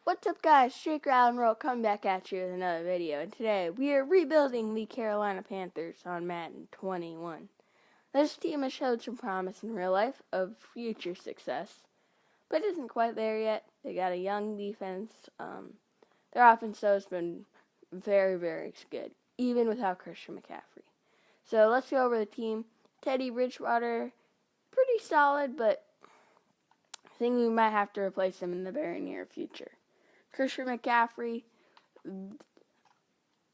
What's up, guys? Shake, Rattle, and Roll coming back at you with another video, and today we are rebuilding the Carolina Panthers on Madden 21. This team has showed some promise in real life of future success, but isn't quite there yet. They got a young defense. Their offense, though, has been very, very good, even without Christian McCaffrey. So let's go over the team. Teddy Bridgewater, pretty solid, but I think we might have to replace him in the very near future. Christian McCaffrey,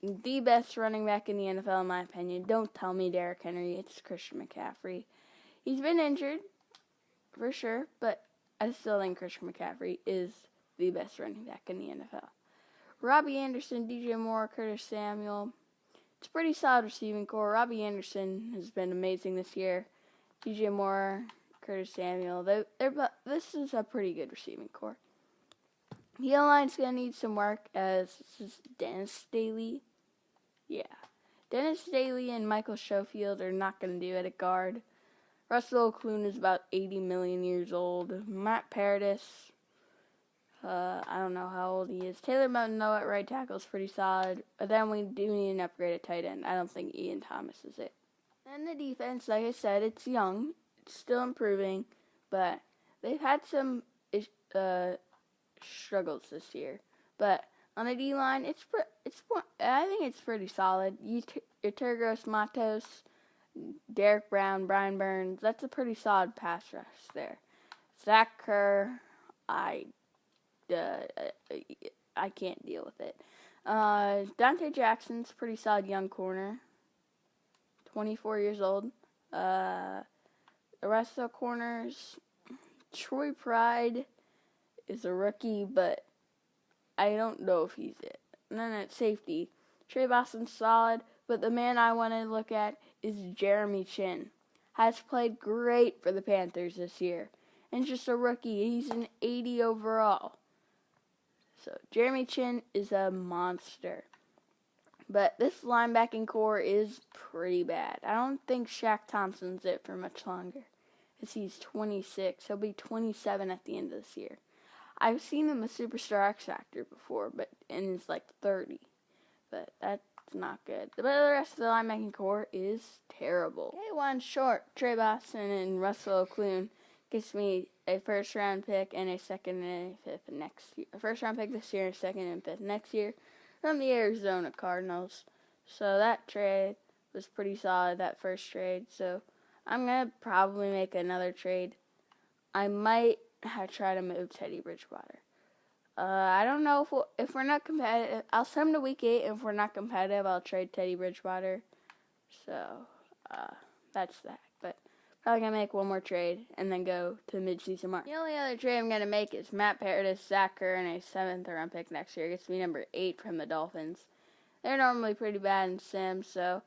the best running back in the NFL in my opinion. Don't tell me Derrick Henry, it's Christian McCaffrey. He's been injured, for sure, but I still think Christian McCaffrey is the best running back in the NFL. Robbie Anderson, DJ Moore, Curtis Samuel. It's a pretty solid receiving core. Robbie Anderson has been amazing this year. DJ Moore, Curtis Samuel, this is a pretty good receiving core. The O-line's going to need some work as this is Dennis Daly. Yeah. Dennis Daly and Michael Schofield are not going to do it at guard. Russell Okung is about 80 million years old. Matt Paradis, I don't know how old he is. Taylor Moton, though, at right tackle is pretty solid. But then we do need an upgrade at tight end. I don't think Ian Thomas is it. And the defense, like I said, it's young. It's still improving. But they've had some struggles this year, but on the D-line, I think it's pretty solid. Tergos Matos, Derek Brown, Brian Burns, that's a pretty solid pass rush there. Zach Kerr, I can't deal with it. Dante Jackson's a pretty solid young corner, 24 years old. The rest of the corners, Troy Pride is a rookie, but I don't know if he's it. And then at safety, Trey Boston's solid, but the man I want to look at is Jeremy Chin. Has played great for the Panthers this year. And just a rookie. He's an 80 overall. So Jeremy Chin is a monster. But this linebacking core is pretty bad. I don't think Shaq Thompson's it for much longer, as he's 26. He'll be 27 at the end of this year. I've seen him a Superstar X Factor before, and he's like 30. But that's not good. But the rest of the linebacking core is terrible. K1 short, Trey Boston and Russell Okung gets me a first round pick and a second and a fifth next year. A first round pick this year and a second and fifth next year from the Arizona Cardinals. So that trade was pretty solid, that first trade. So I'm going to probably make another trade. I might try to move Teddy Bridgewater. I don't know if we're not competitive. I'll send him to week 8. If we're not competitive, I'll trade Teddy Bridgewater. So that's that. But probably gonna make one more trade and then go to the mid-season mark. The only other trade I'm gonna make is Matt Paradis, Zach Kerr, and a 7th round pick next year. It gets me number 8 from the Dolphins. They're normally pretty bad in sim, so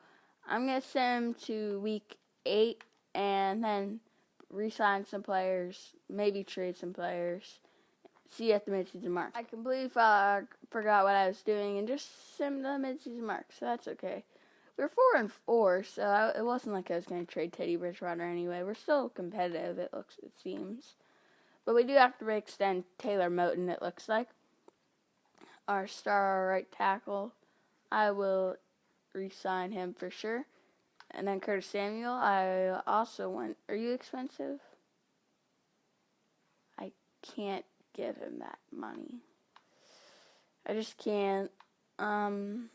I'm gonna send him to week 8 and then re-sign some players, maybe trade some players. See you at the mid-season mark. I completely forgot what I was doing and just simmed the mid-season mark, so that's okay. We're 4-4, so it wasn't like I was going to trade Teddy Bridgewater anyway. We're still competitive, it seems. But we do have to extend Taylor Moton, it looks like. Our star right tackle. I will re-sign him for sure. And then Curtis Samuel, I also want. Are you expensive? I can't give him that money. I just can't. Then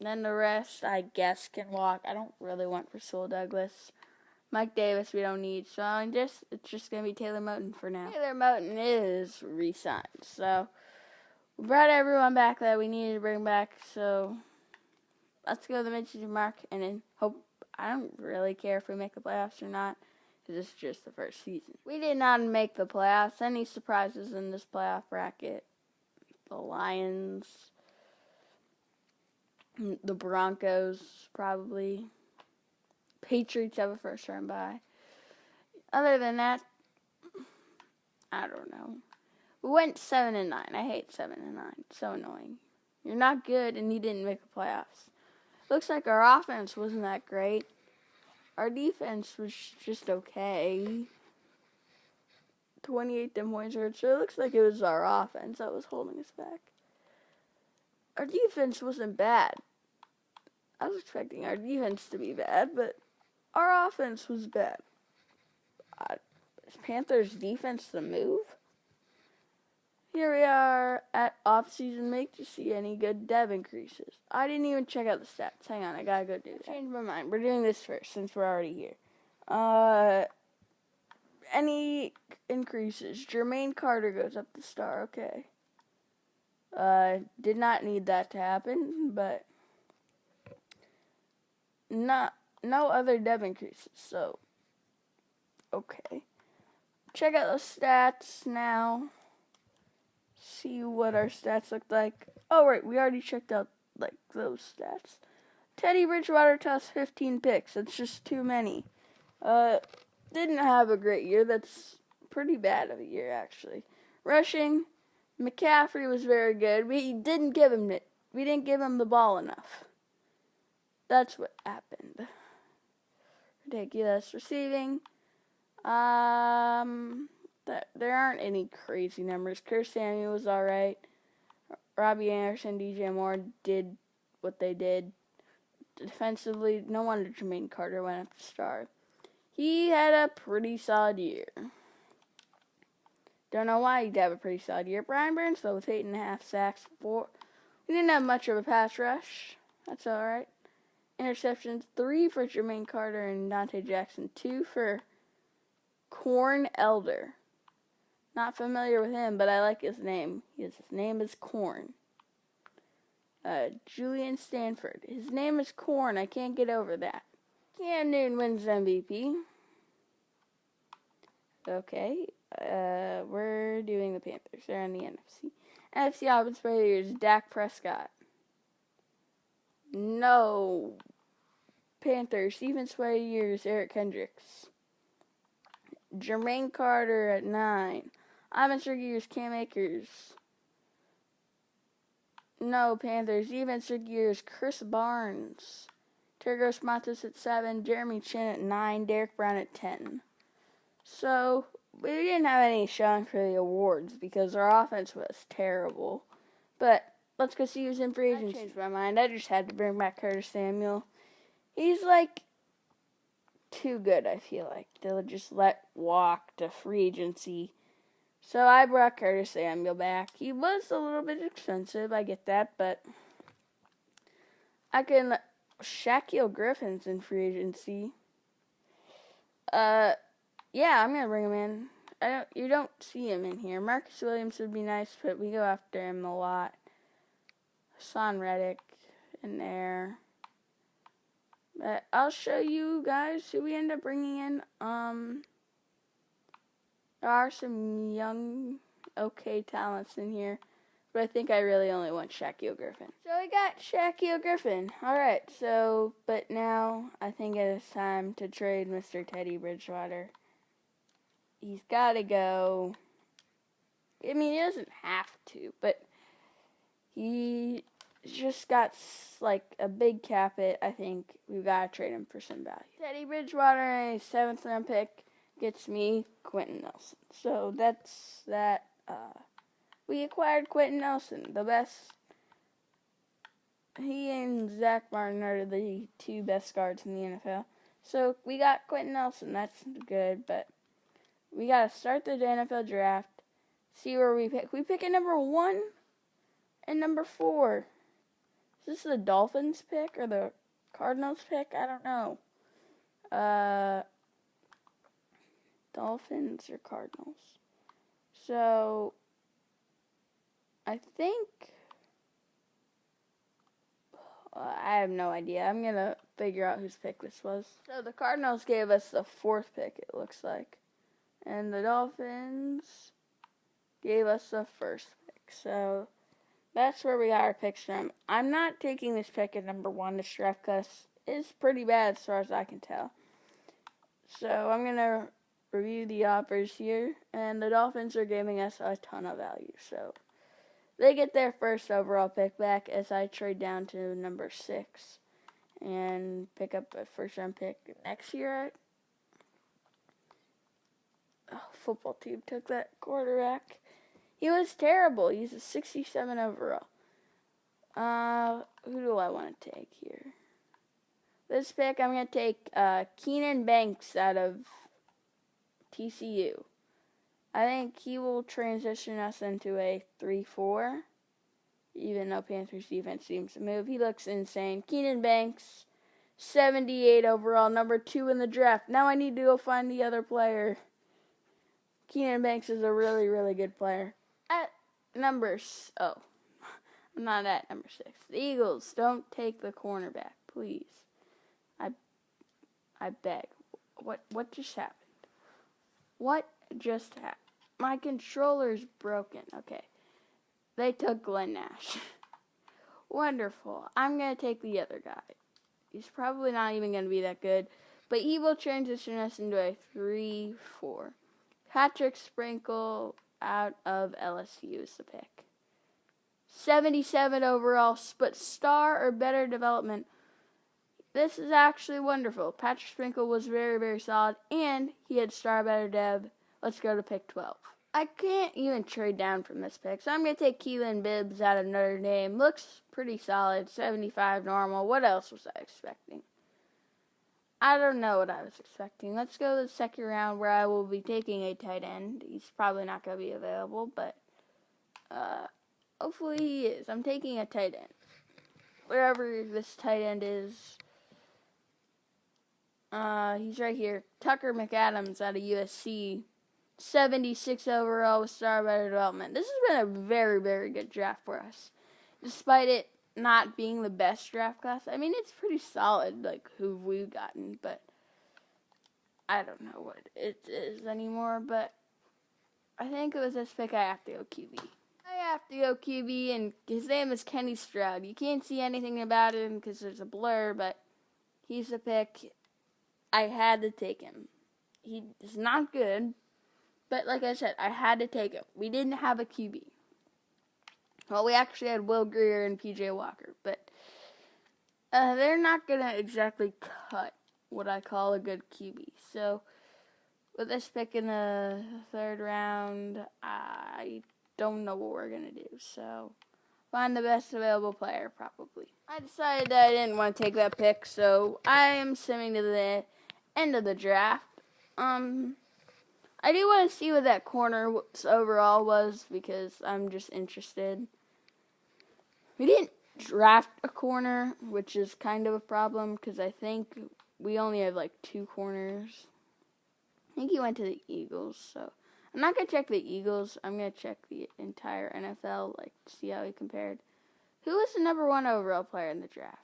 the rest, I guess, can walk. I don't really want Rasul Douglas. Mike Davis, we don't need. So it's just going to be Taylor Moton for now. Taylor Moton is re-signed. So we brought everyone back that we needed to bring back. So let's go to the mid-season mark and then hope. I don't really care if we make the playoffs or not, because it's just the first season. We did not make the playoffs. Any surprises in this playoff bracket? The Lions, the Broncos, probably. Patriots have a first round bye. Other than that, I don't know. We went 7-9. I hate 7-9. It's so annoying. You're not good and you didn't make the playoffs. Looks like our offense wasn't that great. Our defense was just okay. 28 points hurt, so it looks like it was our offense that was holding us back. Our defense wasn't bad. I was expecting our defense to be bad, but our offense was bad. Is Panthers defense the move? Here we are at off-season make to see any good dev increases. I didn't even check out the stats. Hang on, I gotta go do that. Changed my mind. We're doing this first since we're already here. Any increases? Jermaine Carter goes up the star. Okay. Did not need that to happen, but no other dev increases. So, okay. Check out the stats now. See what our stats look like. Oh, right, we already checked out, like, those stats. Teddy Bridgewater tossed 15 picks. That's just too many. Didn't have a great year. That's pretty bad of a year, actually. Rushing, McCaffrey was very good. We didn't give him the ball enough. That's what happened. Ridiculous. Receiving, there aren't any crazy numbers. Curtis Samuel was alright. Robbie Anderson, DJ Moore did what they did. Defensively, no wonder Jermaine Carter went up to star. He had a pretty solid year. Don't know why he'd have a pretty solid year. Brian Burns, though, with 8.5 sacks. We didn't have much of a pass rush. That's alright. Interceptions, 3 for Jermaine Carter and Dante Jackson. 2 for Corn Elder. Not familiar with him, but I like his name. His name is Corn. Julian Stanford. His name is Corn. I can't get over that. Cam Newton wins MVP. Okay. We're doing the Panthers. They're in the NFC. NFC Offensive Player of the Year is Dak Prescott. No. Panthers. Defensive Player of the Year is Eric Kendricks. Jermaine Carter at 9. Offensive Rookie of the Year is Cam Akers. No, Panthers. Defensive Rookie of the Year is Chris Barnes. Tergos Matos at 7. Jeremy Chin at 9. Derek Brown at 10. So, we didn't have any showing for the awards because our offense was terrible. But, let's go see who's in free agency. I changed my mind. I just had to bring back Curtis Samuel. He's like too good, I feel like. They'll just let walk to free agency. So I brought Curtis Samuel back. He was a little bit expensive, I get that, but I can... Shaquille Griffin's in free agency. Yeah, I'm gonna bring him in. You don't see him in here. Marcus Williams would be nice, but we go after him a lot. Hassan Reddick in there. But I'll show you guys who we end up bringing in. There are some young, okay talents in here. But I think I really only want Shaquille Griffin. So we got Shaquille Griffin. Alright, but now I think it is time to trade Mr. Teddy Bridgewater. He's got to go. I mean, he doesn't have to, but he just got, like, a big cap hit. I think we've got to trade him for some value. Teddy Bridgewater, a 7th round pick, gets me Quentin Nelson. So that's that. We acquired Quentin Nelson, the best. He and Zach Martin are the 2 best guards in the NFL. So we got Quentin Nelson. That's good, but we got to start the NFL draft, see where we pick. We pick at number 1 and number 4. Is this the Dolphins pick or the Cardinals pick? I don't know. Dolphins or Cardinals. So I think, I have no idea. I'm going to figure out whose pick this was. So the Cardinals gave us the 4th pick, it looks like. And the Dolphins gave us the 1st pick. So that's where we got our picks from. I'm not taking this pick at number 1 to draft because it's pretty bad as far as I can tell. So I'm going to review the offers here. And the Dolphins are giving us a ton of value. So they get their 1st overall pick back as I trade down to number 6 and pick up a 1st round pick next year. football team took that quarterback. He was terrible. He's a 67 overall. Who do I want to take here? This pick, I'm going to take Keenan Banks out of TCU. I think he will transition us into a 3-4, even though Panthers defense seems to move. He looks insane. Keenan Banks, 78 overall, number 2 in the draft. Now I need to go find the other player. Keenan Banks is a really, really good player. I'm not at number 6. The Eagles, don't take the cornerback, please. I beg. What just happened? What just happened? My controller's broken. Okay. They took Glenn Nash. Wonderful. I'm going to take the other guy. He's probably not even going to be that good, but he will transition us into a 3-4. Patrick Sprinkle out of LSU is the pick. 77 overall, but star or better development. This is actually wonderful. Patrick Sprinkle was very, very solid, and he had star better dev. Let's go to pick 12. I can't even trade down from this pick, so I'm going to take Keelan Bibbs out of Notre Dame. Looks pretty solid, 75 normal. What else was I expecting? I don't know what I was expecting. Let's go to the second round where I will be taking a tight end. He's probably not going to be available, but hopefully he is. I'm taking a tight end. Wherever this tight end is. He's right here. Tucker McAdams out of USC. 76 overall with star better development. This has been a very, very good draft for us. Despite it not being the best draft class. I mean, it's pretty solid, like, who we've gotten, but I don't know what it is anymore, but I think it was this pick I have to go QB. I have to go QB, and his name is Kenny Stroud. You can't see anything about him because there's a blur, but he's the pick. I had to take him. He is not good, but like I said, I had to take him. We didn't have a QB. Well, we actually had Will Grier and P.J. Walker, but they're not going to exactly cut what I call a good QB. So, with this pick in the third round, I don't know what we're going to do. So, find the best available player, probably. I decided that I didn't want to take that pick, so I am simming to the end of the draft. I do want to see what that corner's overall was because I'm just interested. We didn't draft a corner, which is kind of a problem because I think we only have like 2 corners. I think he went to the Eagles, so I'm not going to check the Eagles. I'm going to check the entire NFL, like, to see how he compared. Who was the number 1 overall player in the draft?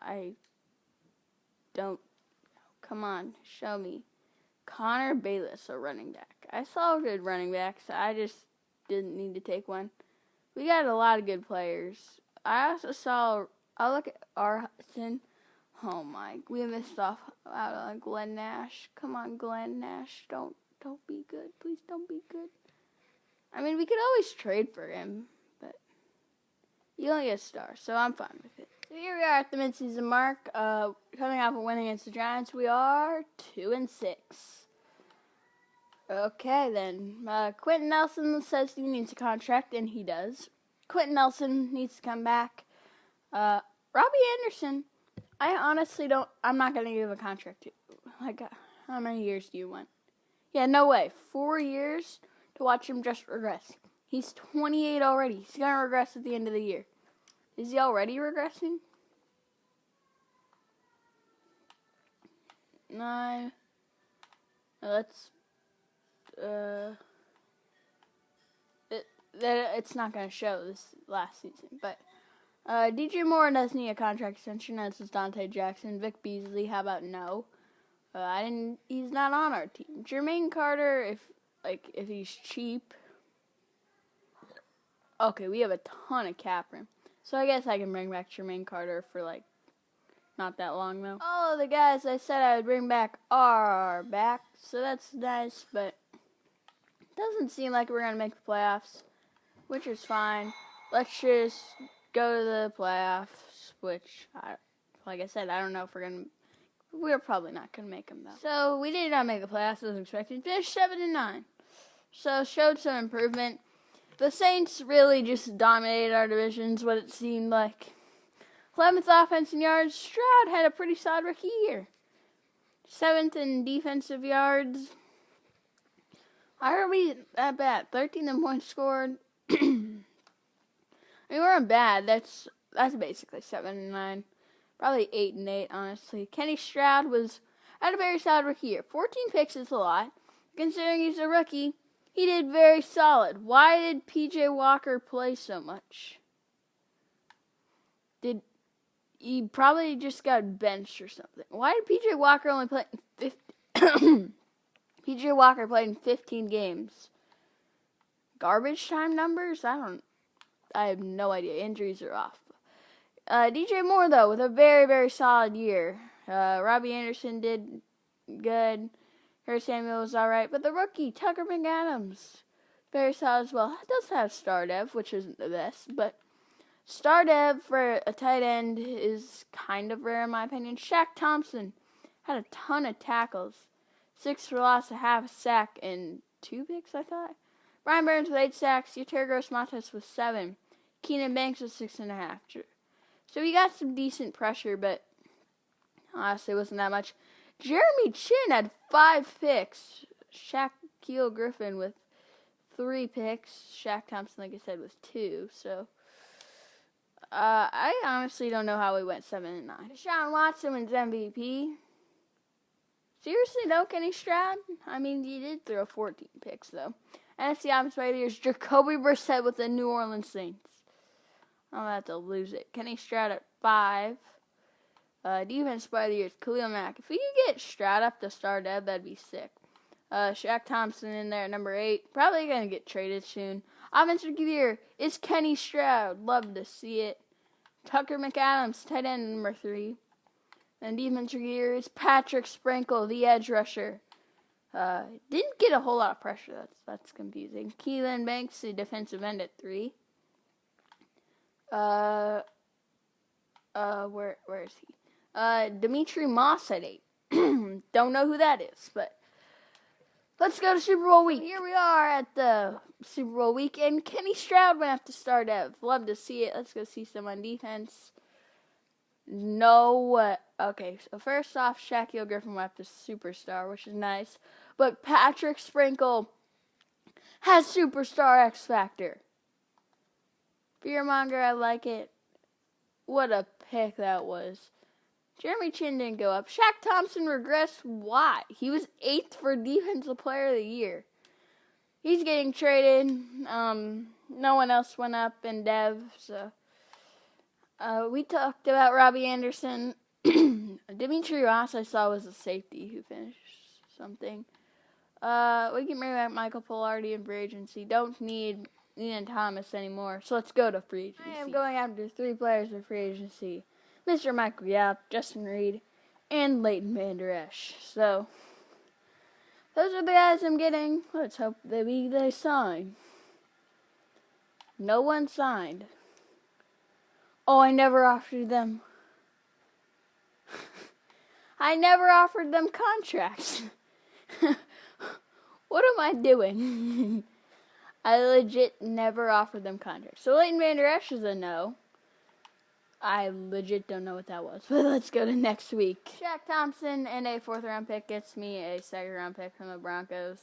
I don't. Come on, show me. Connor Bayless, a running back. I saw good running backs. I just didn't need to take one. We got a lot of good players. I also saw. I'll look at our Hudson. Oh my, we missed off out on Glenn Nash. Come on, Glenn Nash. Don't be good. Please don't be good. I mean, we could always trade for him, but he only gets a star, so I'm fine with it. So here we are at the midseason mark. Coming off a win against the Giants, we are 2-6. Okay, then. Quentin Nelson says he needs a contract, and he does. Quentin Nelson needs to come back. Robbie Anderson, I honestly don't. I'm not going to give a contract to. Like, how many years do you want? Yeah, no way. 4 years to watch him just regress. He's 28 already. He's going to regress at the end of the year. Is he already regressing? 9. Let's. It's not going to show this last season, but DJ Moore does need a contract extension. As is Dante Jackson. Vic Beasley, how about no? He's not on our team. Jermaine Carter, if he's cheap. Okay, we have a ton of cap room. So I guess I can bring back Jermaine Carter for, like, not that long, though. All of the guys I said I would bring back are back, so that's nice, but it doesn't seem like we're going to make the playoffs, which is fine. Let's just go to the playoffs, which, like I said, I don't know if we're going to We're probably not going to make them, though. So, we did not make the playoffs as expected. Finished 7-9. So, showed some improvement. The Saints really just dominated our divisions, what it seemed like. 11th offense in yards. Stroud had a pretty solid rookie year. 7th in defensive yards. Why are we that bad? 13 points scored. I mean, we weren't bad. That's basically 7-9. Probably 8-8, honestly. Kenny Stroud had a very solid rookie year. 14 picks is a lot. Considering he's a rookie, he did very solid. Why did P.J. Walker play so much? He probably just got benched or something. Why did P.J. Walker only play in 15? P.J. Walker played in 15 games. Garbage time numbers? I have no idea. Injuries are off. DJ Moore, though, with a very, very solid year. Robbie Anderson did good. Harry Samuel was all right. But the rookie, Tucker McAdams, very solid as well. It does have star dev, which isn't the best. But star dev for a tight end is kind of rare in my opinion. Shaq Thompson had a ton of tackles. 6 for loss, a half a sack, and 2 picks, I thought. Brian Burns with 8 sacks. Yetur Gross-Matos with 7. Keenan Banks with 6.5. So he got some decent pressure, but honestly, it wasn't that much. Jeremy Chin had 5 picks. Shaquille Griffin with 3 picks. Shaq Thompson, like I said, with 2. So I honestly don't know how we went 7-9. Deshaun Watson wins MVP. Seriously, though, Kenny Stroud? I mean, he did throw 14 picks, though. NFC Offensive Player of the Year is Jacoby Brissett with the New Orleans Saints. I'm about to lose it. Kenny Stroud at 5. Defense Player of the Year is Khalil Mack. If we could get Stroud up to star dev, that'd be sick. Shaq Thompson in there at number 8. Probably going to get traded soon. Offensive Rookie of the Year is Kenny Stroud. Love to see it. Tucker McAdams, tight end number 3. And Defense Rookie of the Year is Patrick Sprinkle, the edge rusher. Didn't get a whole lot of pressure. That's confusing. Keelan Banks, the defensive end at 3. Where is he? Dimitri Moss at 8. Don't know who that is, but let's go to Super Bowl week. Here we are at the Super Bowl week, and Kenny Stroud went up to star dev. Love to see it. Let's go see some on defense. Okay, so first off, Shaquille Griffin went up to superstar, which is nice. But Patrick Sprinkle has superstar X Factor. Fearmonger, I like it. What a pick that was. Jeremy Chin didn't go up. Shaq Thompson regressed. Why? He was 8th for Defensive Player of the Year. He's getting traded. No one else went up in dev, so. We talked about Robbie Anderson. Dimitri Ross, I saw, was a safety who finished something. We can bring back Michael Pilardi in free agency. Don't need Ian Thomas anymore. So let's go to free agency. I am going after 3 players for free agency. Mr. Michael Gallup, Justin Reed, and Leighton Vander Esch. So those are the guys I'm getting. Let's hope they sign. No one signed. Oh, I never offered them. I never offered them contracts. What am I doing? I legit never offered them contracts. So Leighton Vander Esch is a no. I legit don't know what that was. But let's go to next week. Shaq Thompson and a 4th round pick gets me a 2nd round pick from the Broncos.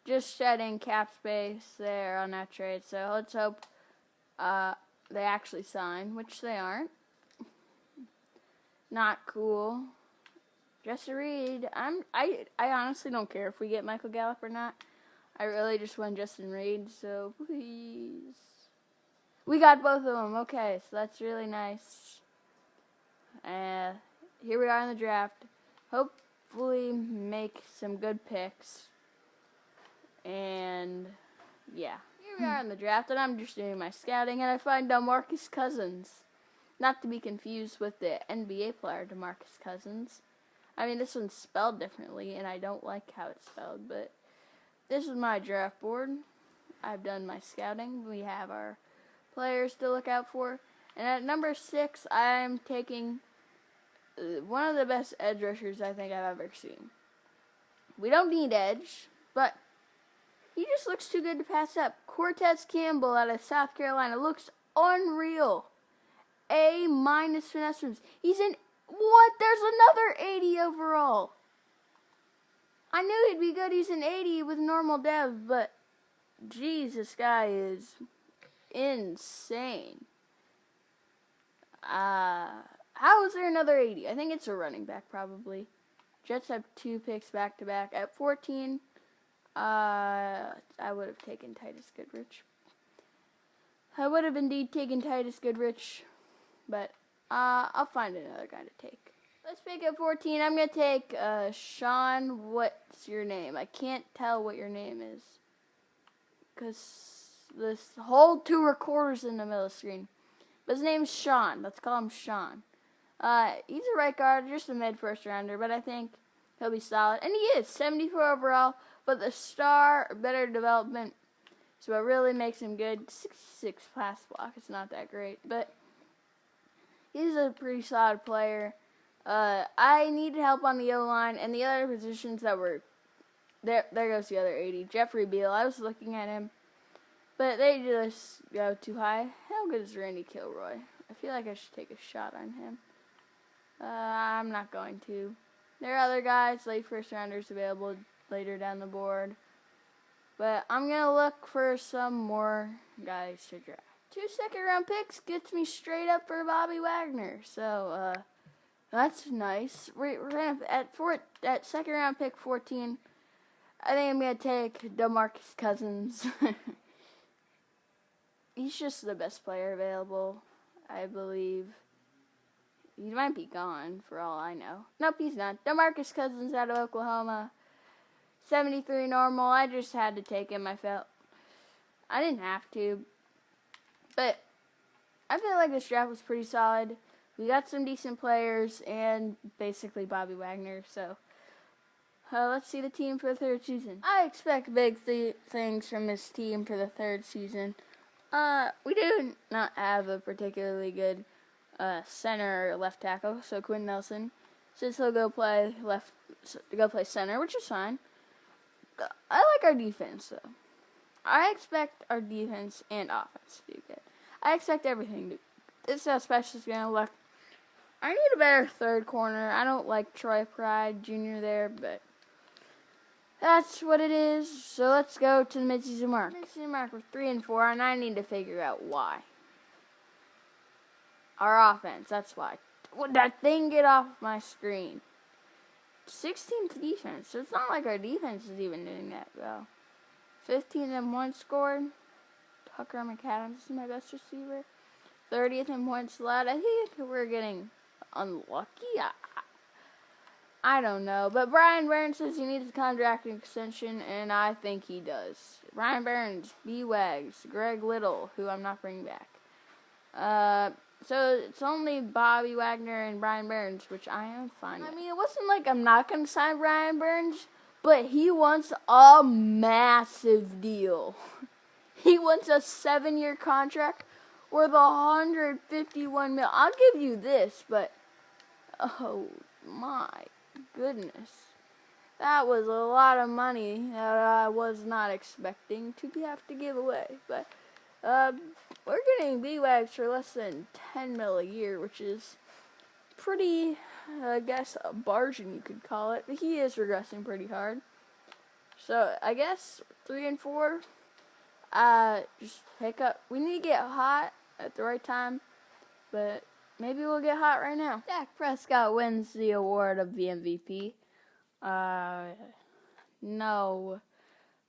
Just shedding cap space there on that trade. So let's hope they actually sign, which they aren't. Not cool. Justin Reed. I honestly don't care if we get Michael Gallup or not. I really just want Justin Reed, so please. We got both of them. Okay, so that's really nice. Here we are in the draft. Hopefully make some good picks. And yeah. Here we are in the draft, and I'm just doing my scouting, and I find DeMarcus Cousins. Not to be confused with the NBA player DeMarcus Cousins. I mean, this one's spelled differently, and I don't like how it's spelled, but this is my draft board. I've done my scouting. We have our players to look out for. And at number 6, I'm taking one of the best edge rushers I think I've ever seen. We don't need edge, but he just looks too good to pass up. Cortez Campbell out of South Carolina looks unreal. A- finesse moves. He's in, what? There's another 80 overall. I knew he'd be good. He's an 80 with normal dev, but geez, this guy is insane. How is there another 80? I think it's a running back, probably. Jets have 2 picks back-to-back. At 14, I would have taken Titus Goodrich. I would have indeed taken Titus Goodrich, but I'll find another guy to take. Let's pick at 14. I'm going to take Sean, what's your name? I can't tell what your name is, because this whole 2 recorders in the middle of the screen. But his name's Sean. Let's call him Sean. He's a right guard, just a mid-first rounder, but I think he'll be solid. And he is, 74 overall, but the star, better development, so what really makes him good. 66 pass block. It's not that great, but he's a pretty solid player. I needed help on the O-line, and the other positions that were, there goes the other 80. Jeffrey Beal, I was looking at him, but they just go too high. How good is Randy Kilroy? I feel like I should take a shot on him. I'm not going to. There are other guys, late first rounders available later down the board. But I'm going to look for some more guys to draft. 2 second-round picks gets me straight up for Bobby Wagner. So, that's nice. We're going to, at second-round pick 14, I think I'm going to take DeMarcus Cousins. He's just the best player available, I believe. He might be gone, for all I know. Nope, he's not. DeMarcus Cousins out of Oklahoma. 73 normal. I just had to take him, I felt. I didn't have to. But I feel like this draft was pretty solid. We got some decent players and basically Bobby Wagner. So let's see the team for the 3rd season. I expect big things from this team for the 3rd season. We do not have a particularly good center or left tackle, so Quinn Nelson says he'll go play center, which is fine. I like our defense, though. I expect our defense and offense to do good. I expect everything to. This is how special it's going to look. I need a better 3rd corner. I don't like Troy Pride Jr. there, but that's what it is. So let's go to the midseason mark. Midseason mark, we're 3-4, and I need to figure out why. Our offense, that's why. Would that thing get off my screen? 16th defense, so it's not like our defense is even doing that well. 15th in points scored. Tucker McAdams is my best receiver. 30th in points allowed. I think we're getting unlucky. I don't know. But Brian Burns says he needs a contract extension, and I think he does. Brian Burns, B-Wags, Greg Little, who I'm not bringing back. So it's only Bobby Wagner and Brian Burns, which I am fine with. I mean, it wasn't like I'm not going to sign Brian Burns, but he wants a massive deal. He wants a 7-year contract worth $151 million. I'll give you this, but oh my goodness. That was a lot of money that I was not expecting to have to give away. But we're getting B-Wags for less than $10 million a year, which is pretty, I guess, a bargain you could call it. But he is regressing pretty hard. So I guess 3-4. Just pick up. We need to get hot at the right time, but maybe we'll get hot right now. Dak Prescott wins the award of the MVP. No.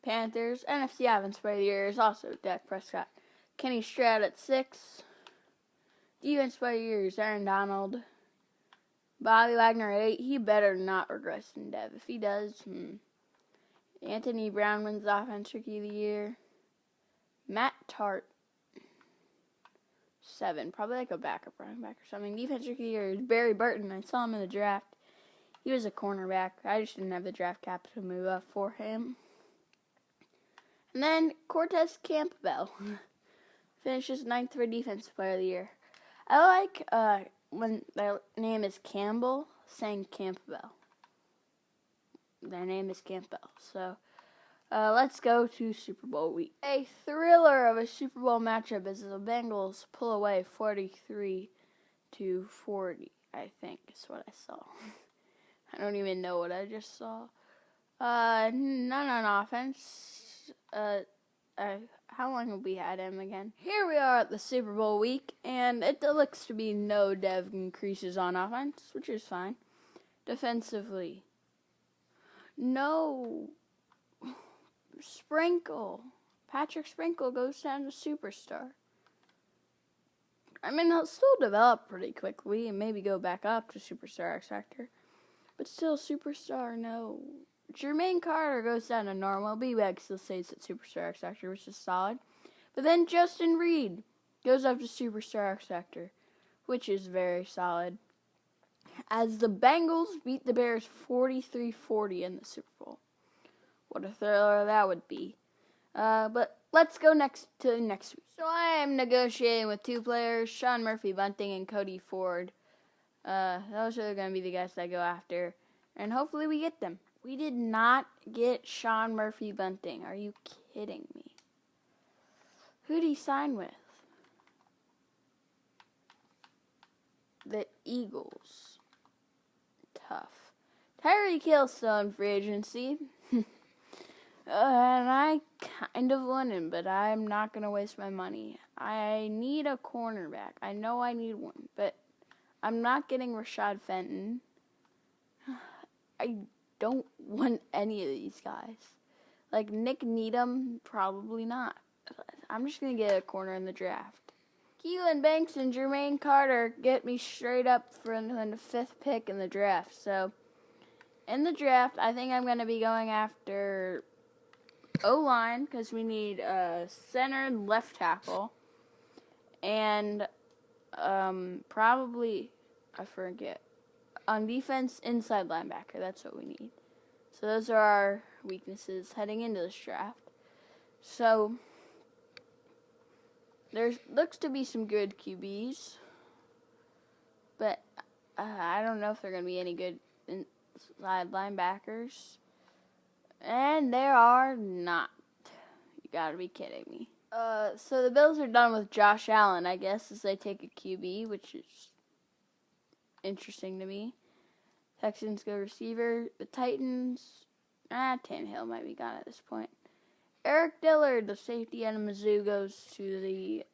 Panthers. NFC Offensive Player of the Year is also Dak Prescott. Kenny Stroud at 6. Defensive Player of the Year is Aaron Donald. Bobby Wagner at 8. He better not regress in dev. If he does, Anthony Brown wins Offensive Rookie of the Year. Matt Tart, 7. Probably like a backup running back or something. Defensive Rookie of the Year is Barry Burton. I saw him in the draft. He was a cornerback. I just didn't have the draft cap to move up for him. And then Cortez Campbell finishes 9th for Defensive Player of the Year. I like when their name is Campbell, saying Campbell. Their name is Campbell. So, let's go to Super Bowl week. A thriller of a Super Bowl matchup as the Bengals pull away 43-40, I think is what I saw. I don't even know what I just saw. None on offense. How long have we had him again? Here we are at the Super Bowl week, and it looks to be no dev increases on offense, which is fine. Defensively, no. Patrick Sprinkle goes down to superstar. I mean, he'll still develop pretty quickly and maybe go back up to superstar X Factor. But still, superstar, no. Jermaine Carter goes down to normal. B-Bag still stays at superstar X Factor, which is solid. But then Justin Reed goes up to superstar X Factor, which is very solid. As the Bengals beat the Bears 43-40 in the Super Bowl. What a thriller that would be. But let's go next week. So I am negotiating with two players, Sean Murphy-Bunting and Cody Ford. Those are going to be the guys that I go after. And hopefully we get them. We did not get Sean Murphy-Bunting. Are you kidding me? Who did he sign with? The Eagles. Tough. Tyreek Hill still in free agency. And I kind of want him, but I'm not going to waste my money. I need a cornerback. I know I need one, but I'm not getting Rashad Fenton. I don't want any of these guys. Like Nick Needham, probably not. I'm just going to get a corner in the draft. Keelan Banks and Jermaine Carter get me straight up for the fifth pick in the draft. So, in the draft, I think I'm going to be going after O-line, because we need a center and left tackle. And probably, I forget, on defense, inside linebacker. That's what we need. So those are our weaknesses heading into this draft. So there looks to be some good QBs, but I don't know if they're going to be any good inside linebackers. And there are not. You gotta be kidding me. So the Bills are done with Josh Allen, I guess, as they take a QB, which is interesting to me. Texans go receiver. The Titans, Tannehill might be gone at this point. Eric Dillard, the safety out of Mizzou, goes to the,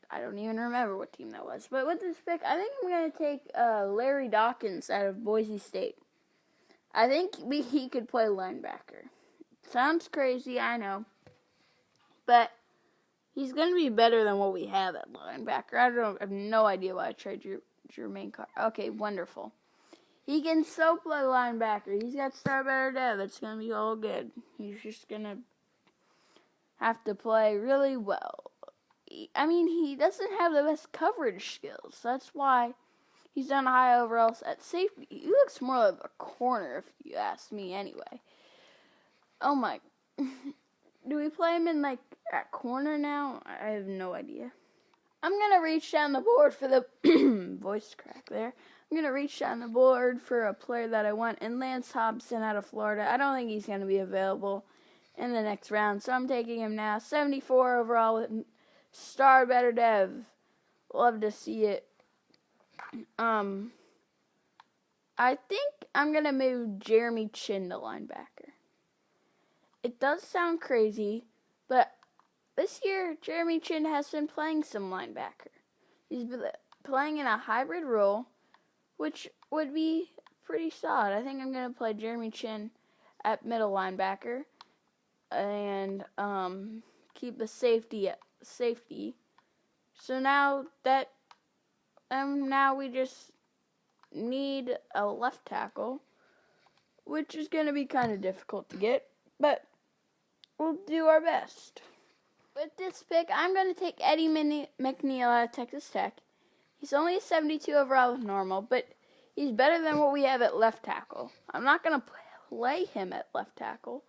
I don't even remember what team that was. But with this pick, I think I'm going to take Larry Dawkins out of Boise State. I think he could play linebacker. Sounds crazy, I know. But he's going to be better than what we have at linebacker. I have no idea why I traded Jermaine Carter. Okay, wonderful. He can so play linebacker. He's got star better dev. It's going to be all good. He's just going to have to play really well. I mean, he doesn't have the best coverage skills. That's why he's done high overalls at safety. He looks more like a corner, if you ask me, anyway. Oh my. Do we play him in, at corner now? I have no idea. I'm going to reach down the board for the voice crack there. I'm going to reach down the board for a player that I want, and Lance Hobson out of Florida. I don't think he's going to be available in the next round, so I'm taking him now. 74 overall with star better dev. Love to see it. I think I'm going to move Jeremy Chin to linebacker. It does sound crazy, but this year, Jeremy Chin has been playing some linebacker. He's been playing in a hybrid role, which would be pretty solid. I think I'm going to play Jeremy Chin at middle linebacker and keep the safety at safety. So now we just need a left tackle, which is going to be kind of difficult to get, but we'll do our best. With this pick, I'm going to take Eddie McNeil out of Texas Tech. He's only a 72 overall with normal, but he's better than what we have at left tackle. I'm not going to play him at left tackle,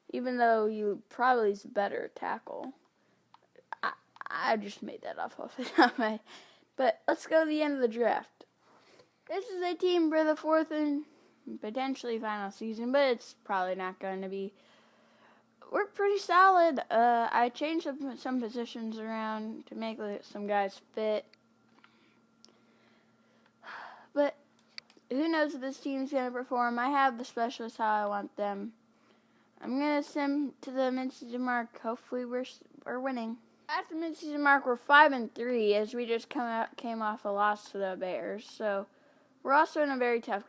even though he probably is better tackle. I just made that off the top of my head. But let's go to the end of the draft. This is a team for the fourth and potentially final season, but it's probably not going to be. We're pretty solid. I changed some positions around to make some guys fit. But who knows if this team's going to perform. I have the specialists how I want them. I'm going to send to the mid-season mark. Hopefully we're winning. At the mid-season mark, we're 5-3 as we just came off a loss to the Bears. So we're also in a very tough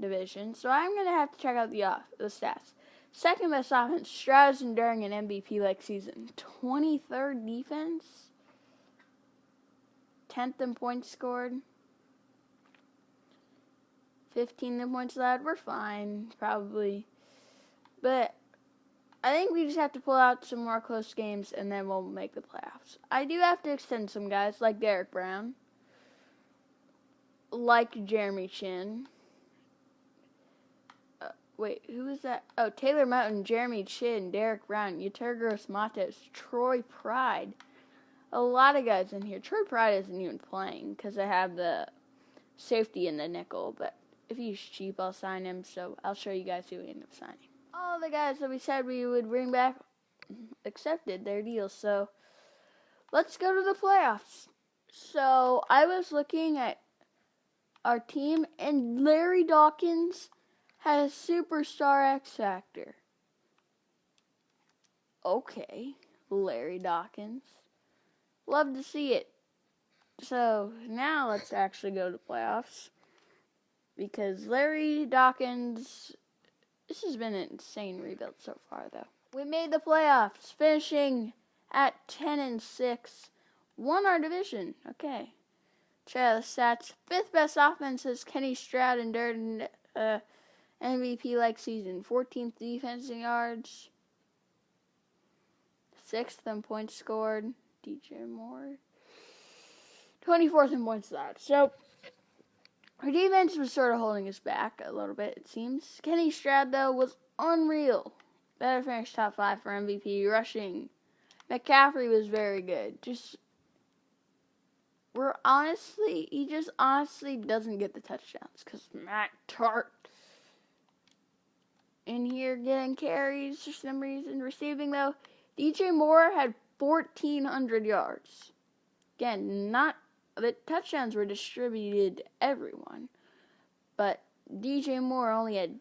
division. So I'm going to have to check out the stats. Second best offense, Stroud enduring an MVP-like season. 23rd defense. 10th in points scored. 15th in points allowed. We're fine, probably. But I think we just have to pull out some more close games, and then we'll make the playoffs. I do have to extend some guys, like Derek Brown. Like Jeremy Chin. Wait, who is that? Oh, Taylor Moton, Jeremy Chin, Derek Brown, Yeturgos Matos, Troy Pride. A lot of guys in here. Troy Pride isn't even playing because I have the safety in the nickel. But if he's cheap, I'll sign him. So I'll show you guys who we end up signing. All the guys that we said we would bring back accepted their deals. So let's go to the playoffs. So I was looking at our team, and Larry Dawkins has superstar X Factor. Okay, Larry Dawkins. Love to see it. So now let's actually go to playoffs. Because Larry Dawkins, this has been an insane rebuild so far, though. We made the playoffs, finishing at 10-6. Won our division. Okay. Check out the stats. Fifth best offense is Kenny Stroud endured an MVP-like season. 14th defense in yards. 6th in points scored. DJ Moore. 24th in points allowed. So our defense was sort of holding us back a little bit, it seems. Kenny Stroud, though, was unreal. Better finish top 5 for MVP. Rushing. McCaffrey was very good. He just honestly doesn't get the touchdowns because Matt Tart in here getting carries for some reason. Receiving, though, DJ Moore had 1,400 yards. Again, the touchdowns were distributed to everyone, but DJ Moore only had,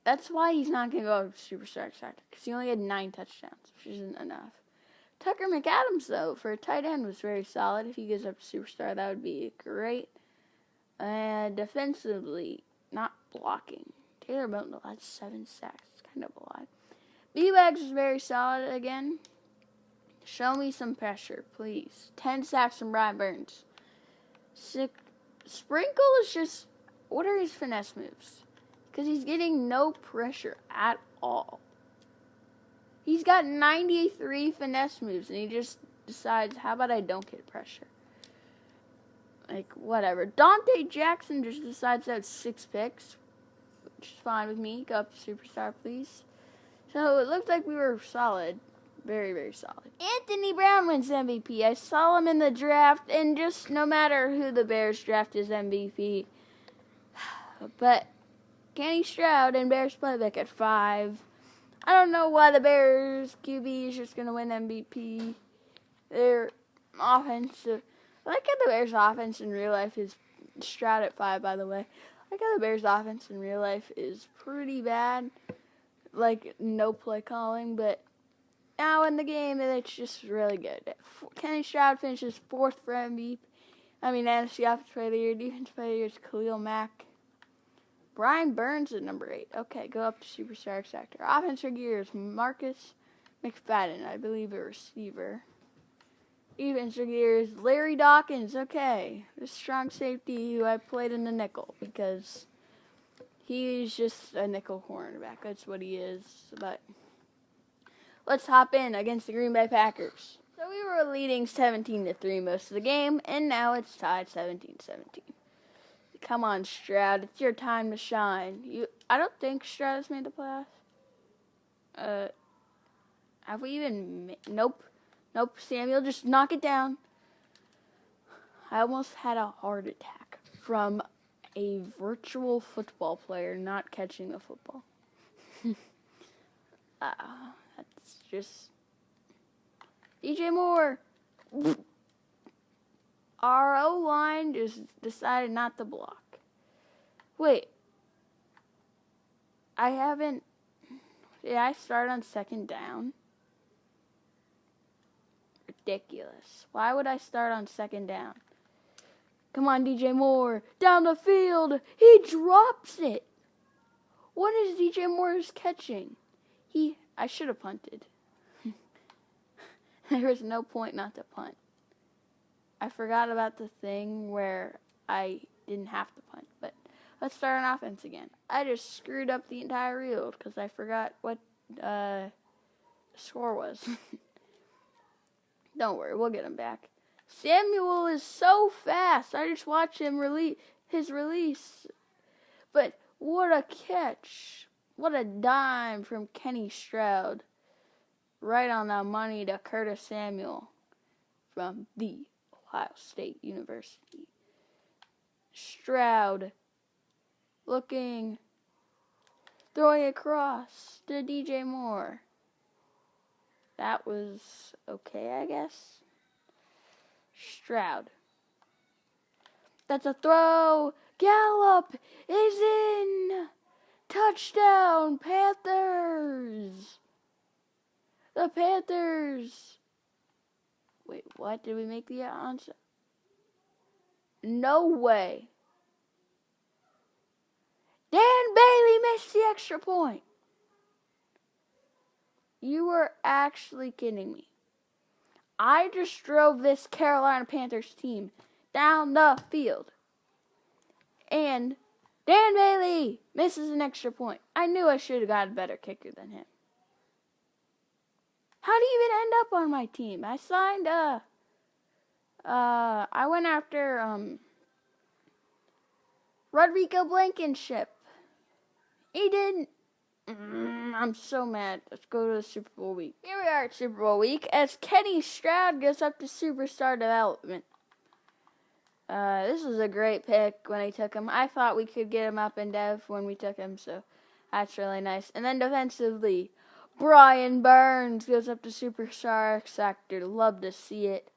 that's why he's not going to go Superstar X Factor, because he only had 9 touchdowns, which isn't enough. Tucker McAdams, though, for a tight end was very solid. If he goes up to Superstar, that would be great. And defensively, not blocking. Taylor Moton had 7 sacks. It's kind of a lot. B-Wags was very solid again. Show me some pressure, please. 10 sacks from Brian Burns. Sprinkle is just, what are his finesse moves? Because he's getting no pressure at all. He's got 93 finesse moves, and he just decides, how about I don't get pressure? Whatever. Dante Jackson just decides to have 6 picks, which is fine with me. Go up to Superstar, please. So it looked like we were solid. Very, very solid. Anthony Brown wins MVP. I saw him in the draft, and just no matter who the Bears draft as MVP. But Kenny Stroud and Bears playbook at 5. I don't know why the Bears QB is just going to win MVP. Their offense, I like how the Bears offense in real life is Stroud at 5, by the way. I like how the Bears offense in real life is pretty bad. No play calling, but now in the game, it's just really good. Kenny Stroud finishes 4th for MVP. NFC Offensive Player of the Year. Defensive Player of the Year is Khalil Mack. Brian Burns at number 8. Okay, go up to Superstar X Factor. Offensive Gear is Marcus McFadden, I believe a receiver. Defensive Gear is Larry Dawkins. Okay, the strong safety who I played in the nickel because he's just a nickel cornerback. That's what he is. But let's hop in against the Green Bay Packers. So we were leading 17-3 most of the game, and now it's tied 17-17. Come on, Stroud. It's your time to shine. I don't think Stroud has made the playoffs. Have we even... Nope. Samuel, just knock it down. I almost had a heart attack from a virtual football player not catching the football. That's just... DJ Moore! Our O-line just decided not to block. Wait. Did I start on second down? Ridiculous. Why would I start on second down? Come on, DJ Moore. Down the field. He drops it. What is DJ Moore's catching? I should have punted. There was no point not to punt. I forgot about the thing where I didn't have to punt. But let's start on offense again. I just screwed up the entire reel because I forgot what score was. Don't worry, we'll get him back. Samuel is so fast. I just watched him his release. But what a catch. What a dime from Kenny Stroud. Right on the money to Curtis Samuel from the Ohio State University. Stroud throwing across to DJ Moore. That was okay, I guess. Stroud. That's a throw. Gallup is in. Touchdown, Panthers. The Panthers. Wait, what? Did we make the answer? No way. Dan Bailey missed the extra point. You were actually kidding me. I just drove this Carolina Panthers team down the field. And Dan Bailey misses an extra point. I knew I should have got a better kicker than him. How do you even end up on my team? I signed I went after Rodrigo Blankenship. He didn't. I'm so mad. Let's go to the Super Bowl week. Here we are at Super Bowl week as Kenny Stroud goes up to superstar development. This was a great pick when I took him. I thought we could get him up in dev when we took him, so that's really nice. And then defensively, Brian Burns goes up to superstar X Factor. Love to see it.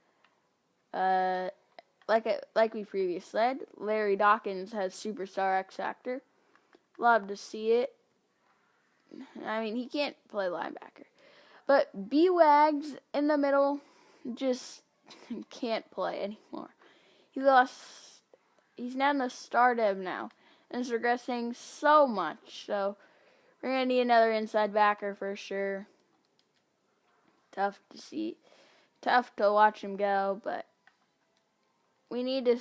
Like we previously said, Larry Dawkins has superstar X Factor. Love to see it. I mean, he can't play linebacker. But B-Wags in the middle just can't play anymore. He's now in the star dev now. And is regressing so much. So, we're going to need another inside backer for sure. Tough to see. Tough to watch him go, but we need to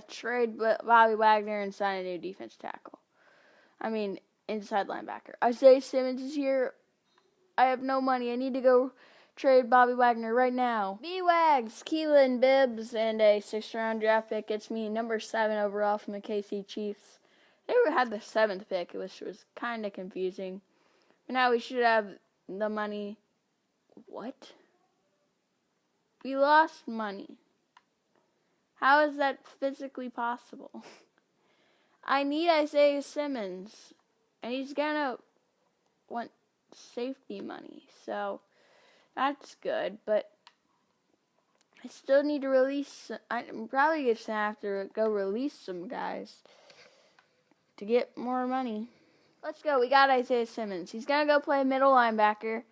trade Bobby Wagner and sign a new defense tackle. I mean, inside linebacker. Isaiah Simmons is here. I have no money. I need to go trade Bobby Wagner right now. B-Wags, Keelan Bibbs, and a 6th-round draft pick gets me number 7 overall from the KC Chiefs. They had the 7th pick, which was kind of confusing. But now we should have the money. What? We lost money. How is that physically possible? I need Isaiah Simmons. And he's gonna want safety money. So, that's good. But I still need to release. I'm probably just gonna have to go release some guys to get more money. Let's go. We got Isaiah Simmons. He's gonna go play middle linebacker.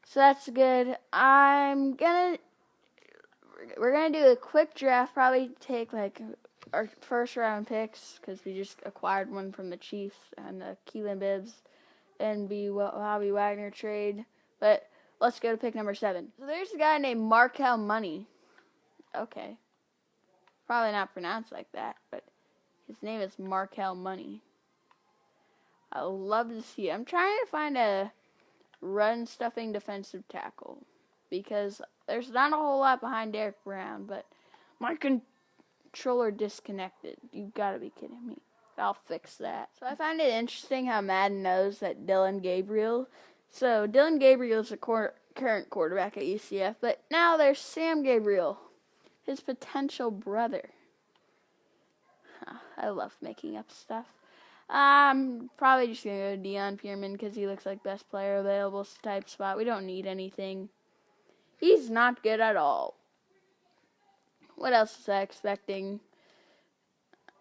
So that's good. We're gonna do a quick draft. Probably take like our first round picks because we just acquired one from the Chiefs and the Keelan Bibbs and Bobby Wagner trade. But let's go to pick number 7. So there's a guy named Markel Money. Okay. Probably not pronounced like that, but his name is Markel Money. I love to see it. I'm trying to find a run-stuffing defensive tackle because there's not a whole lot behind Derek Brown, but my controller disconnected. You gotta be kidding me. I'll fix that. So I find it interesting how Madden knows that Dylan Gabriel. So Dylan Gabriel is the current quarterback at UCF, but now there's Sam Gabriel. his potential brother. I love making up stuff. I'm probably just going to go Deion Pierman because he looks like best player available type spot. We don't need anything. He's not good at all. What else was I expecting?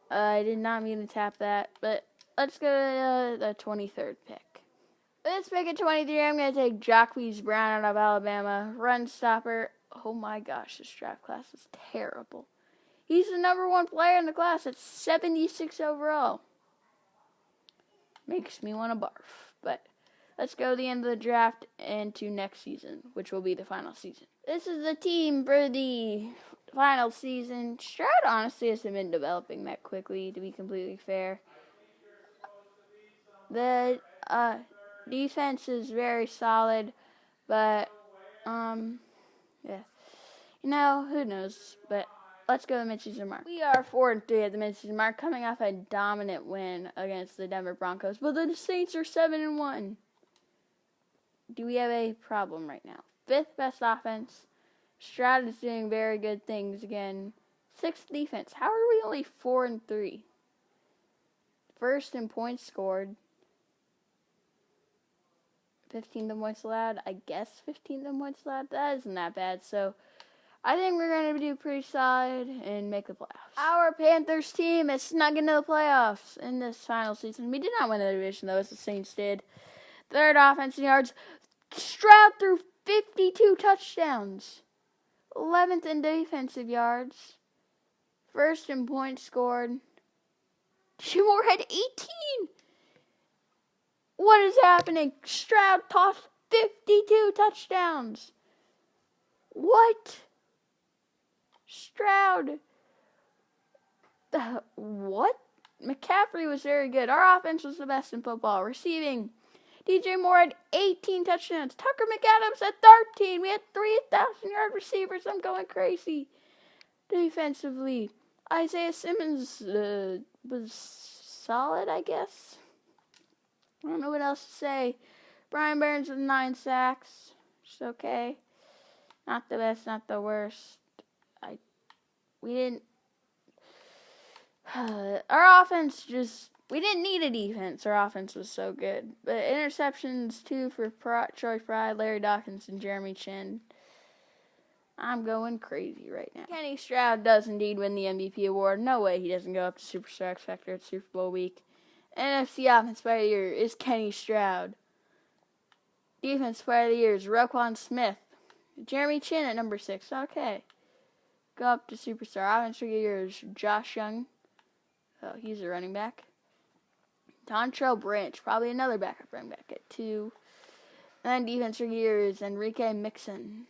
I did not mean to tap that, but let's go to the 23rd pick. Let's pick at 23. I'm going to take Jacquez Brown out of Alabama. Run stopper. Oh my gosh, this draft class is terrible. He's the number 1 player in the class at 76 overall. Makes me want to barf. But let's go to the end of the draft and to next season, which will be the final season. This is the team for the final season. Stroud honestly hasn't been developing that quickly, to be completely fair. The defense is very solid, but yeah. Who knows? But let's go to midseason mark. We are 4-3 at the midseason mark, coming off a dominant win against the Denver Broncos. But the Saints are 7-1. Do we have a problem right now? 5th best offense. Stroud is doing very good things again. 6th defense. How are we only 4-3? 1st in points scored. 15th in points allowed. I guess 15th in points allowed. That isn't that bad. So I think we're going to do pretty solid and make the playoffs. Our Panthers team is snug into the playoffs in this final season. We did not win the division, though, as the Saints did. 3rd offensive yards. Stroud threw 52 touchdowns. 11th in defensive yards. 1st in points scored. DJ Moore had 18. What is happening? Stroud tossed 52 touchdowns. What? Stroud. What? McCaffrey was very good. Our offense was the best in football. Receiving. DJ Moore had 18 touchdowns. Tucker McAdams had 13. We had 3,000-yard receivers. I'm going crazy. Defensively, Isaiah Simmons was solid, I guess. I don't know what else to say. Brian Burns with 9 sacks. Just okay. Not the best, not the worst. Our offense we didn't need a defense. Our offense was so good. But interceptions, 2 for Troy Fry, Larry Dawkins, and Jeremy Chin. I'm going crazy right now. Kenny Stroud does indeed win the MVP award. No way he doesn't go up to Superstar X Factor at Super Bowl week. NFC Offensive Player of the Year is Kenny Stroud. Defensive Player of the Year is Roquan Smith. Jeremy Chin at number 6. Okay. Go up to Superstar. Offensive Player of the Year is Josh Young. Oh, he's a running back. Dontrell Branch, probably another backup running back at 2. And then Defensive Player of the Year is Enrique Mixon.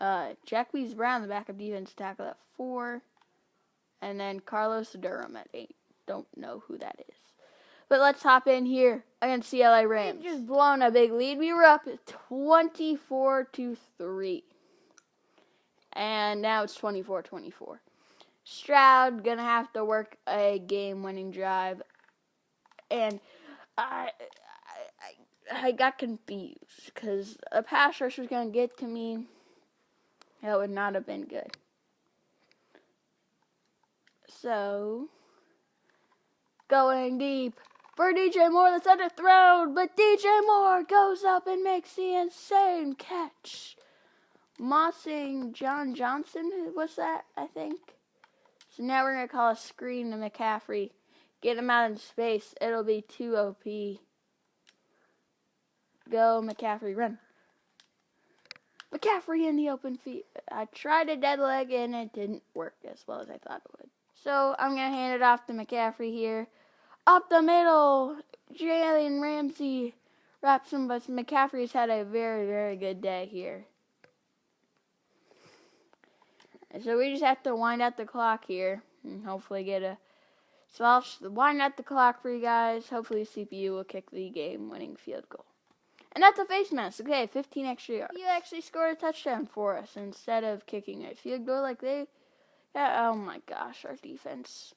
Jacquez Brown, the backup defense tackle at 4. And then Carlos Durham at 8. Don't know who that is. But let's hop in here against the LA Rams. We've just blown a big lead. We were up 24-3. And now it's 24-24. Stroud gonna have to work a game-winning drive. And I got confused because a pass rush was gonna get to me. That would not have been good. So, going deep for DJ Moore. That's underthrown, but DJ Moore goes up and makes the insane catch. Mossing John Johnson, what's that, I think? So now we're going to call a screen to McCaffrey. Get him out in space. It'll be 2 OP. Go, McCaffrey, run. McCaffrey in the open feet. I tried a dead leg and it didn't work as well as I thought it would. So I'm going to hand it off to McCaffrey here. Up the middle, Jalen Ramsey wraps him, but McCaffrey's had a very, very good day here. And so we just have to wind out the clock here and hopefully get a... So I'll wind out the clock for you guys. Hopefully CPU will kick the game-winning field goal. And that's a face mask. Okay, 15 extra yards. You actually scored a touchdown for us instead of kicking a field goal like they... Yeah, oh my gosh, our defense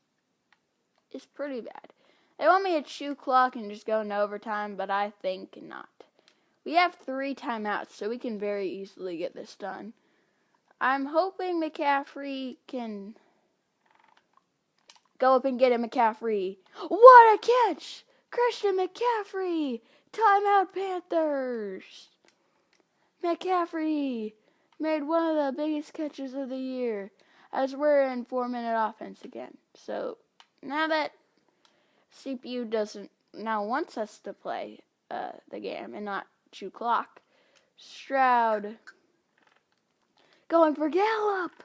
is pretty bad. They want me to chew clock and just go into overtime, but I think not. We have 3 timeouts, so we can very easily get this done. I'm hoping McCaffrey can go up and get him. McCaffrey. What a catch! Christian McCaffrey. Timeout Panthers. McCaffrey made one of the biggest catches of the year as we're in 4-minute offense again. So now that CPU now wants us to play the game and not chew clock, Stroud going for Gallup.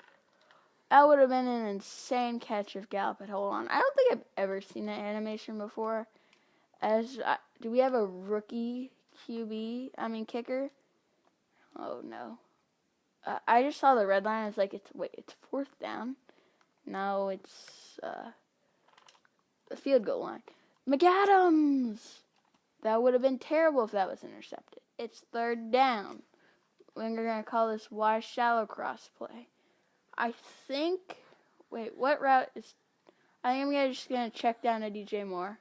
That would have been an insane catch if Gallup had hold on. I don't think I've ever seen that animation before. Do we have a rookie kicker? Oh no. I just saw the red line. It's like it's 4th down. No, it's the field goal line. McAdams. That would have been terrible if that was intercepted. It's 3rd down. We're gonna call this Y shallow cross play. I think. Wait, what route is? I think I'm just gonna check down to DJ Moore,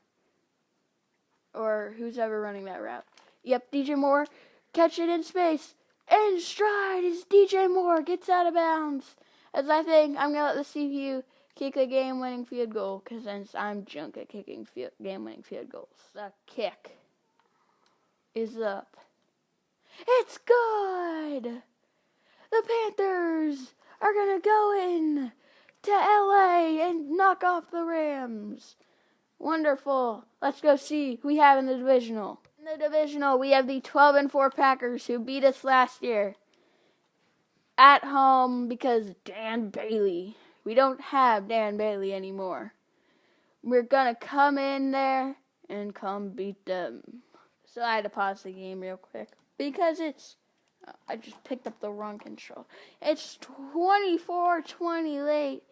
or who's ever running that route. Yep, DJ Moore. Catch it in space. In stride is DJ Moore. Gets out of bounds. As I think I'm going to let the CPU kick a game-winning field goal, because since I'm junk at kicking game-winning field goals. The kick is up. It's good! The Panthers are going to go in to LA and knock off the Rams. Wonderful. Let's go see who we have in the divisional. In the divisional, we have the 12-4 Packers who beat us last year at home because Dan Bailey. We don't have Dan Bailey anymore. We're going to come in there and come beat them. So I had to pause the game real quick because I just picked up the wrong control. It's 24-20 late.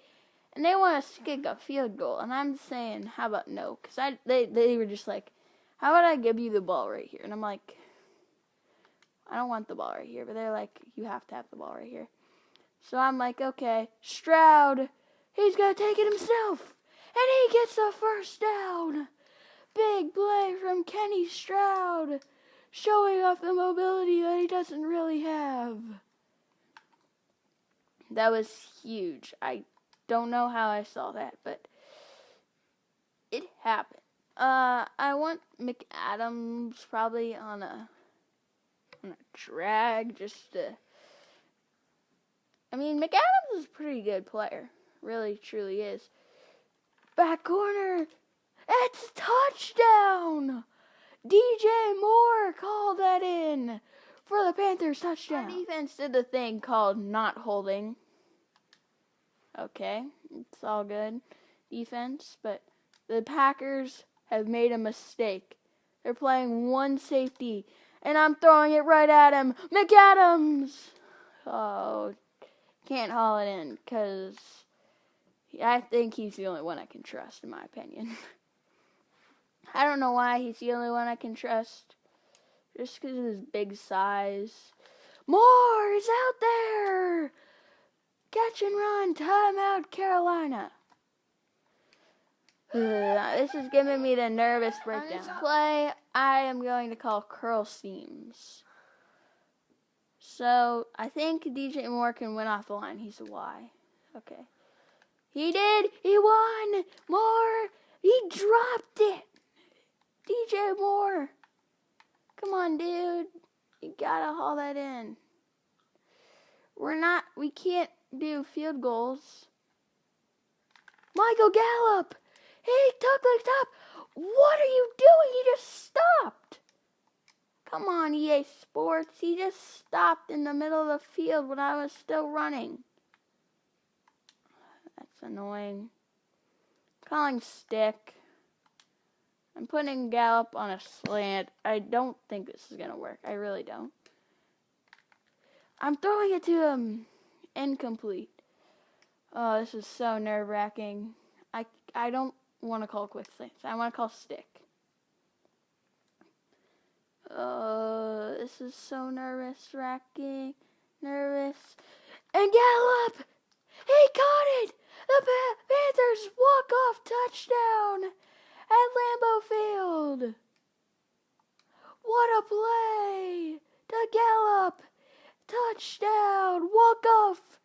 And they want us to kick a field goal. And I'm saying, how about no? Because they were just like, how about I give you the ball right here? And I'm like, I don't want the ball right here. But they're like, you have to have the ball right here. So I'm like, okay. Stroud, he's going to take it himself. And he gets the first down. Big play from Kenny Stroud. Showing off the mobility that he doesn't really have. That was huge. I don't know how I saw that, but it happened. I want McAdams probably on a drag just to. I mean, McAdams is a pretty good player, really, truly is. Back corner, it's touchdown. DJ Moore called that in for the Panthers touchdown. Our defense did the thing called not holding. Okay, it's all good defense, but the Packers have made a mistake. They're playing one safety, and I'm throwing it right at him. McAdams! Oh, can't haul it in, because I think he's the only one I can trust, in my opinion. I don't know why he's the only one I can trust. Just because of his big size. Moore is out there! Catch and run, timeout, Carolina. This is giving me the nervous breakdown. Play, I am going to call curl seams. So, I think DJ Moore can win off the line. He's a Y. Okay. He did! He won! Moore! He dropped it! DJ Moore! Come on, dude. You gotta haul that in. We can't do field goals. Michael Gallup! He took the top. What are you doing? He just stopped. Come on, EA Sports. He just stopped in the middle of the field when I was still running. That's annoying. Calling stick. I'm putting Gallup on a slant. I don't think this is going to work. I really don't. I'm throwing it to him. Incomplete. Oh, this is so nerve-wracking. I don't want to call quick slants. I want to call stick. This is so nervous-wracking. Nervous. And Gallup! He caught it! The Panthers walk-off touchdown at Lambeau Field. What a play! To Gallup! Touchdown! Walk-off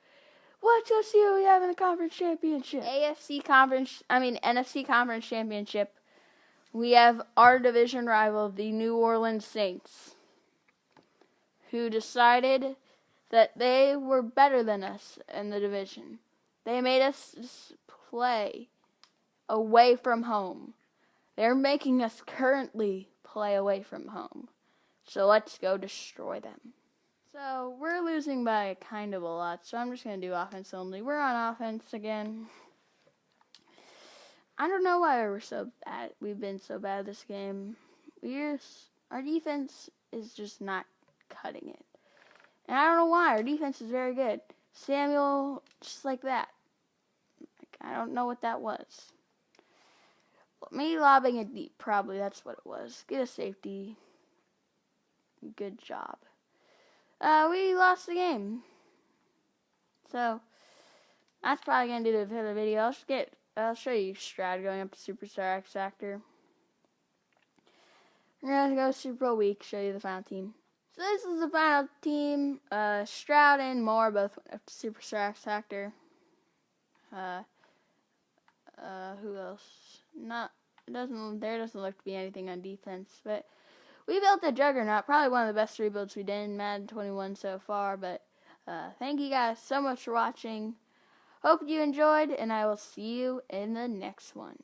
Let's go see who we have in the conference championship. NFC Conference Championship. We have our division rival, the New Orleans Saints, who decided that they were better than us in the division. They made us play away from home. They're making us currently play away from home. So let's go destroy them. So we're losing by kind of a lot, so I'm just going to do offense only. We're on offense again. I don't know why we're so bad. We've been so bad this game. Our defense is just not cutting it. And I don't know why. Our defense is very good. Samuel, just like that. I don't know what that was. Me lobbing it deep, probably. That's what it was. Get a safety. Good job. We lost the game. So, that's probably going to do it for the video. I'll show you Stroud going up to Superstar X Factor. We're going to go Super Bowl week, show you the final team. So this is the final team. Stroud and Moore both went up to Superstar X Factor. Who else? There doesn't look to be anything on defense, but we built a juggernaut, probably one of the best rebuilds we did in Madden 21 so far, but thank you guys so much for watching. Hope you enjoyed, and I will see you in the next one.